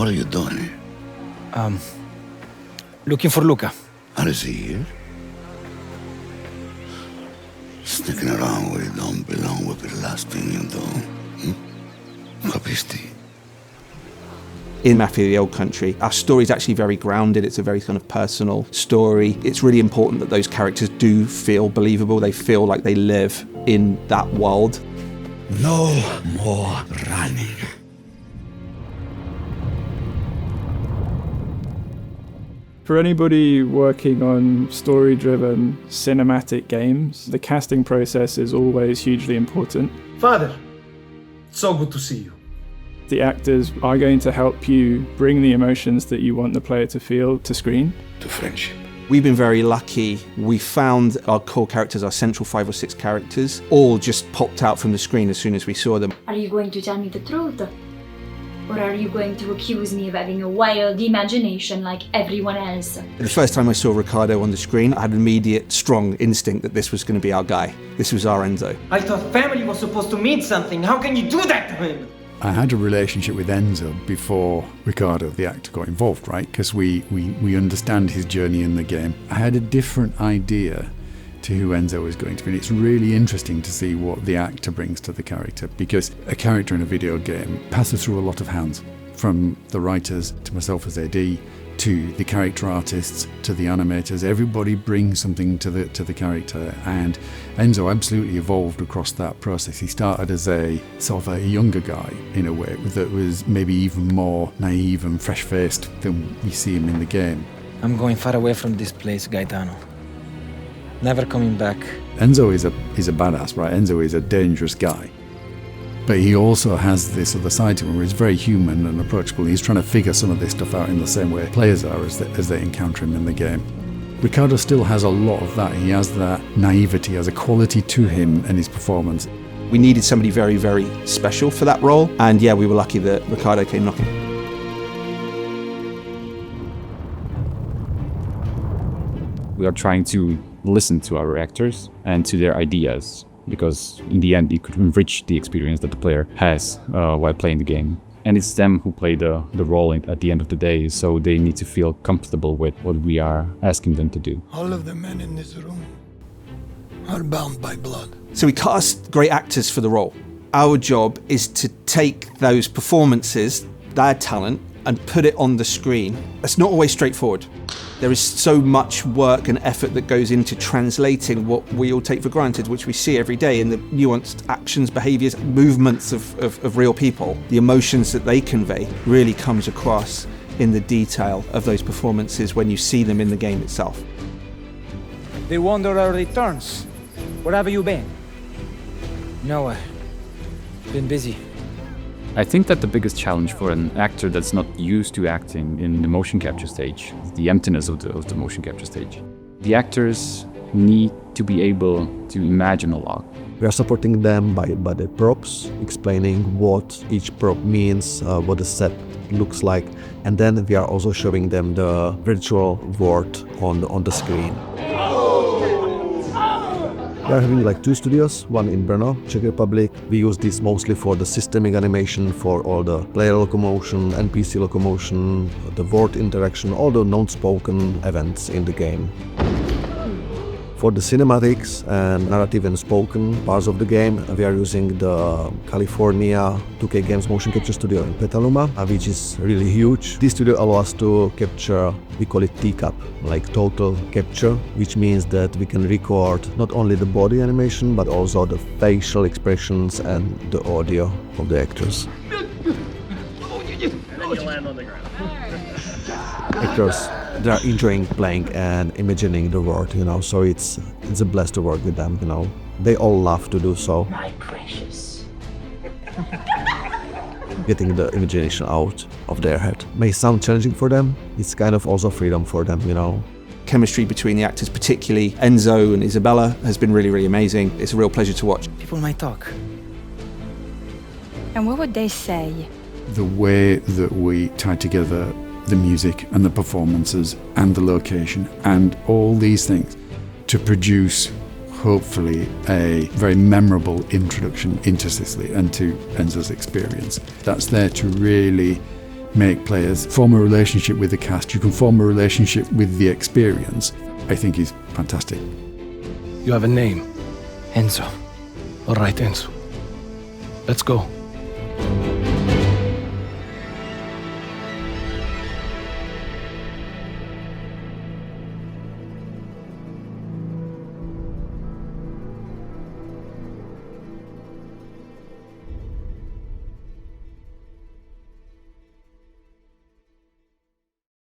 What are you doing here? Looking for Luca. How is he here? Sticking around where you don't belong will be the last thing you do. Capisti? In Mafia, the Old Country, our story is actually very grounded. It's a very kind of personal story. It's really important that those characters do feel believable. They feel like they live in that world. No more running. For anybody working on story-driven cinematic games, the casting process is always hugely important. Father, it's so good to see you. The actors are going to help you bring the emotions that you want the player to feel to screen. To friendship. We've been very lucky. We found our core characters, our central 5 or 6 characters, all just popped out from the screen as soon as we saw them. Are you going to tell me the truth? Or are you going to accuse me of having a wild imagination like everyone else? The first time I saw Riccardo on the screen, I had an immediate, strong instinct that this was going to be our guy. This was our Enzo. I thought family was supposed to mean something. How can you do that to him? I had a relationship with Enzo before Riccardo, the actor, got involved, right? Because we understand his journey in the game. I had a different idea to who Enzo is going to be. And it's really interesting to see what the actor brings to the character, because a character in a video game passes through a lot of hands, from the writers to myself as AD, to the character artists, to the animators. Everybody brings something to the character, and Enzo absolutely evolved across that process. He started as a sort of a younger guy in a way that was maybe even more naive and fresh-faced than we see him in the game. I'm going far away from this place, Gaetano. Never coming back. Enzo is a badass, right? Enzo is a dangerous guy. But he also has this other side to him where he's very human and approachable. He's trying to figure some of this stuff out in the same way players are as they encounter him in the game. Riccardo still has a lot of that. He has that naivety, has a quality to him and his performance. We needed somebody very, very special for that role. And yeah, we were lucky that Riccardo came knocking. We are trying to listen to our actors and to their ideas, because in the end it could enrich the experience that the player has while playing the game. And it's them who play the role at the end of the day, so they need to feel comfortable with what we are asking them to do. All of the men in this room are bound by blood. So we cast great actors for the role. Our job is to take those performances, their talent, and put it on the screen. It's not always straightforward. There is so much work and effort that goes into translating what we all take for granted, which we see every day in the nuanced actions, behaviours, movements of real people. The emotions that they convey really comes across in the detail of those performances when you see them in the game itself. They wonder our returns. Where have you been? Nowhere. Been busy. I think that the biggest challenge for an actor that's not used to acting in the motion capture stage is the emptiness of the motion capture stage. The actors need to be able to imagine a lot. We are supporting them by the props, explaining what each prop means, what the set looks like, and then we are also showing them the virtual world on the screen. We are having like 2 studios, one in Brno, Czech Republic. We use this mostly for the systemic animation, for all the player locomotion, NPC locomotion, the word interaction, all the non-spoken events in the game. For the cinematics and narrative and spoken parts of the game, we are using the California 2K Games motion capture studio in Petaluma, which is really huge. This studio allows us to capture, we call it TCAP, like total capture, which means that we can record not only the body animation, but also the facial expressions and the audio of the actors. Actors, they are enjoying playing and imagining the world, so it's a blast to work with them, They all love to do so. My precious. Getting the imagination out of their head may sound challenging for them. It's kind of also freedom for them, Chemistry between the actors, particularly Enzo and Isabella, has been really, really amazing. It's a real pleasure to watch. People might talk. And what would they say? The way that we tie together the music and the performances and the location and all these things to produce, hopefully, a very memorable introduction into Sicily and to Enzo's experience. That's there to really make players form a relationship with the cast, you can form a relationship with the experience, I think is fantastic. You have a name. Enzo. All right, Enzo. Let's go.